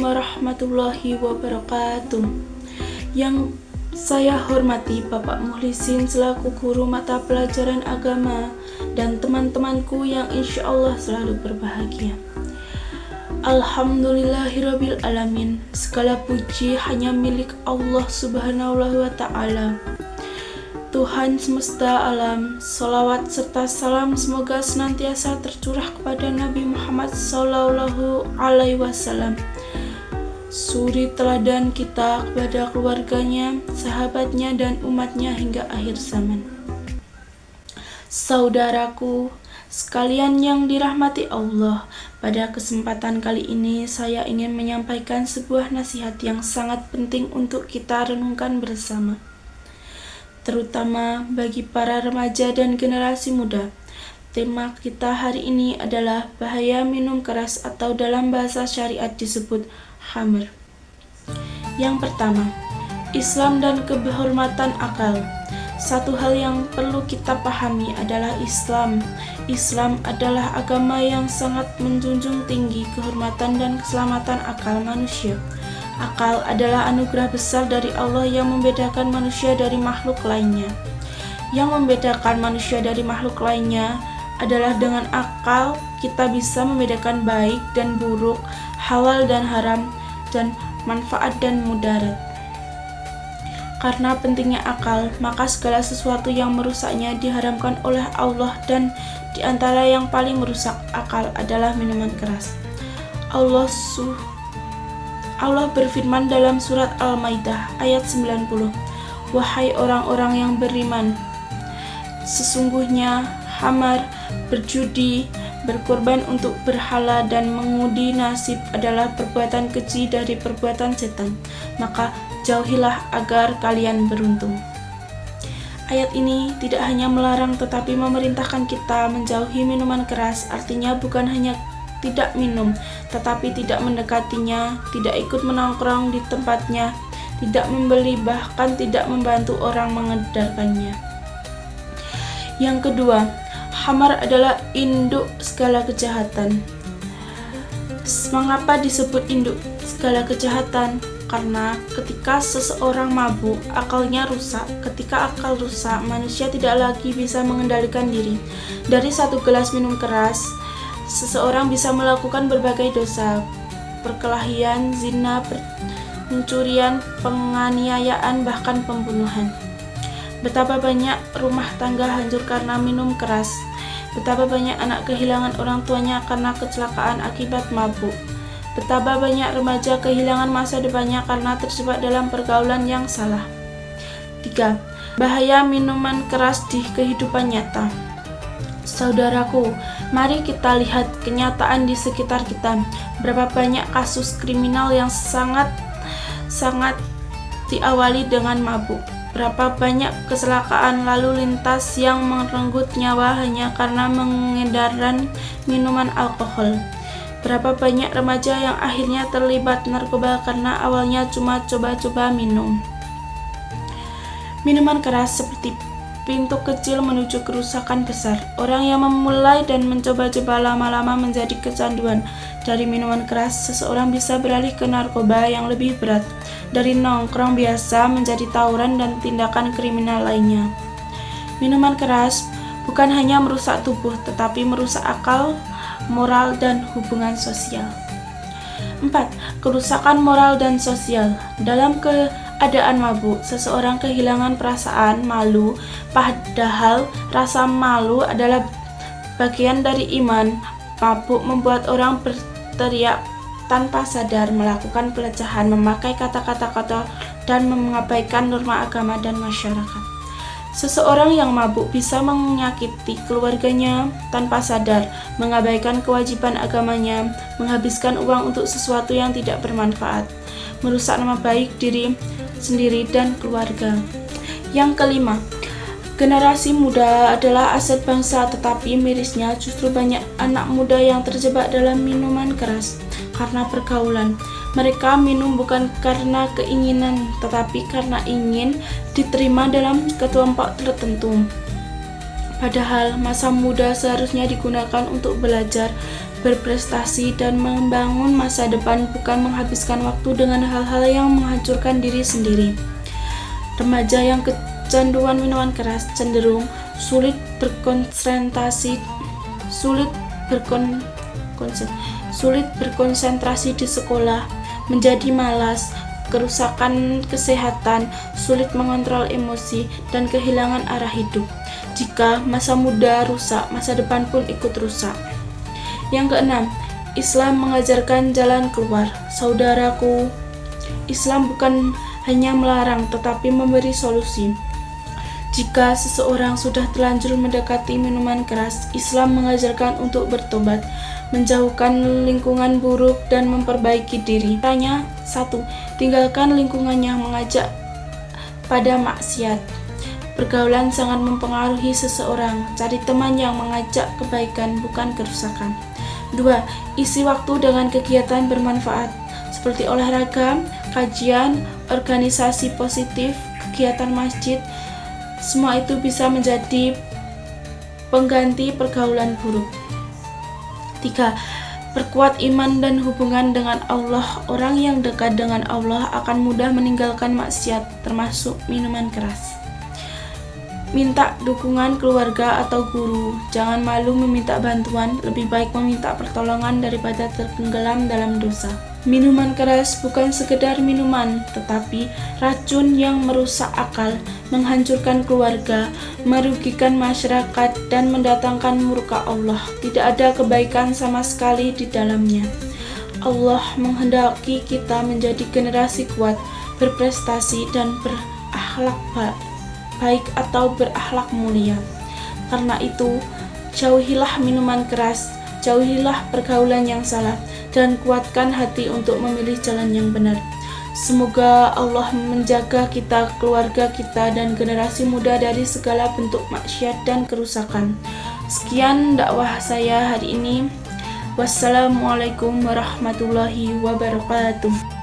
warahmatullahi wabarakatuh. Yang saya hormati Bapak Muhlisin selaku guru mata pelajaran agama dan teman-temanku yang insya Allah selalu berbahagia. Alhamdulillahirabbil alamin. Segala puji hanya milik Allah Subhanahu wa Ta'ala, Tuhan semesta alam. Salawat serta salam semoga senantiasa tercurah kepada Nabi Muhammad Sallallahu Alaihi Wasallam, suri teladan kita kepada keluarganya, sahabatnya, dan umatnya hingga akhir zaman. Saudaraku sekalian yang dirahmati Allah, pada kesempatan kali ini saya ingin menyampaikan sebuah nasihat yang sangat penting untuk kita renungkan bersama, terutama bagi para remaja dan generasi muda. Tema kita hari ini adalah bahaya minum keras atau dalam bahasa syariat disebut khamr. Yang pertama, Islam dan kehormatan akal. Satu hal yang perlu kita pahami adalah Islam adalah agama yang sangat menjunjung tinggi kehormatan dan keselamatan akal manusia. Akal adalah anugerah besar dari Allah yang membedakan manusia dari makhluk lainnya. Yang membedakan manusia dari makhluk lainnya adalah dengan akal kita bisa membedakan baik dan buruk, halal dan haram, dan manfaat dan mudarat. Karena pentingnya akal, maka segala sesuatu yang merusaknya diharamkan oleh Allah, dan di antara yang paling merusak akal adalah minuman keras. Allah berfirman dalam surat Al-Maidah ayat 90, "Wahai orang-orang yang beriman, sesungguhnya khamar, berjudi, berkorban untuk berhala, dan mengundi nasib adalah perbuatan keji dari perbuatan setan. Maka jauhilah agar kalian beruntung." Ayat ini tidak hanya melarang tetapi memerintahkan kita menjauhi minuman keras. Artinya bukan hanya tidak minum, tetapi tidak mendekatinya, tidak ikut menongkrong di tempatnya, tidak membeli, bahkan tidak membantu orang mengedarkannya. Yang kedua, khamar adalah induk segala kejahatan. Mengapa disebut induk segala kejahatan? Karena ketika seseorang mabuk, akalnya rusak. Ketika akal rusak, manusia tidak lagi bisa mengendalikan diri. Dari satu gelas minum keras, seseorang bisa melakukan berbagai dosa: perkelahian, zina, pencurian, penganiayaan, bahkan pembunuhan. Betapa banyak rumah tangga hancur karena minum keras. Betapa banyak anak kehilangan orang tuanya karena kecelakaan akibat mabuk. Betapa banyak remaja kehilangan masa depannya karena terjebak dalam pergaulan yang salah. 3. Bahaya minuman keras di kehidupan nyata. Saudaraku, mari kita lihat kenyataan di sekitar kita. Berapa banyak kasus kriminal yang sangat diawali dengan mabuk. Berapa banyak kecelakaan lalu lintas yang merenggut nyawa hanya karena mengedarkan minuman alkohol. Berapa banyak remaja yang akhirnya terlibat narkoba karena awalnya cuma coba-coba minum. Minuman keras seperti pintu kecil menuju kerusakan besar. Orang yang memulai dan mencoba-coba lama-lama menjadi kecanduan. Dari minuman keras, seseorang bisa beralih ke narkoba yang lebih berat. Dari nongkrong biasa menjadi tawuran dan tindakan kriminal lainnya. Minuman keras bukan hanya merusak tubuh, tetapi merusak akal, moral, dan hubungan sosial. 4. Kerusakan moral dan sosial. Dalam keadaan mabuk, seseorang kehilangan perasaan malu, padahal rasa malu adalah bagian dari iman. Mabuk membuat orang berteriak tanpa sadar, melakukan pelecehan, memakai kata-kata kotor, dan mengabaikan norma agama dan masyarakat. Seseorang yang mabuk bisa menyakiti keluarganya tanpa sadar, mengabaikan kewajiban agamanya, menghabiskan uang untuk sesuatu yang tidak bermanfaat, merusak nama baik diri sendiri dan keluarga. Yang kelima, generasi muda adalah aset bangsa, tetapi mirisnya justru banyak anak muda yang terjebak dalam minuman keras karena pergaulan. Mereka minum bukan karena keinginan, tetapi karena ingin diterima dalam kelompok tertentu. Padahal masa muda seharusnya digunakan untuk belajar, berprestasi, dan membangun masa depan, bukan menghabiskan waktu dengan hal-hal yang menghancurkan diri sendiri. Remaja yang kecanduan minuman keras cenderung sulit berkonsentrasi di sekolah, menjadi malas, kerusakan kesehatan, sulit mengontrol emosi, dan kehilangan arah hidup. Jika masa muda rusak, masa depan pun ikut rusak. Yang keenam, Islam mengajarkan jalan keluar. Saudaraku, Islam bukan hanya melarang tetapi memberi solusi. Jika seseorang sudah terlanjur mendekati minuman keras, Islam mengajarkan untuk bertobat, menjauhkan lingkungan buruk, dan memperbaiki diri. Caranya, 1. Tinggalkan lingkungan yang mengajak pada maksiat. Pergaulan sangat mempengaruhi seseorang. Cari teman yang mengajak kebaikan, bukan kerusakan. 2. Isi waktu dengan kegiatan bermanfaat seperti olahraga, kajian, organisasi positif, kegiatan masjid. Semua itu bisa menjadi pengganti pergaulan buruk. 3. Perkuat iman dan hubungan dengan Allah. Orang yang dekat dengan Allah akan mudah meninggalkan maksiat, termasuk minuman keras. Minta dukungan keluarga atau guru. Jangan malu meminta bantuan, lebih baik meminta pertolongan daripada tenggelam dalam dosa. Minuman keras bukan sekedar minuman, tetapi racun yang merusak akal, menghancurkan keluarga, merugikan masyarakat, dan mendatangkan murka Allah. Tidak ada kebaikan sama sekali di dalamnya. Allah menghendaki kita menjadi generasi kuat, berprestasi, dan berakhlak baik atau berakhlak mulia. Karena itu, jauhilah minuman keras, jauhilah pergaulan yang salah, dan kuatkan hati untuk memilih jalan yang benar. Semoga Allah menjaga kita, keluarga kita, dan generasi muda dari segala bentuk maksiat dan kerusakan. Sekian dakwah saya hari ini. Wassalamualaikum warahmatullahi wabarakatuh.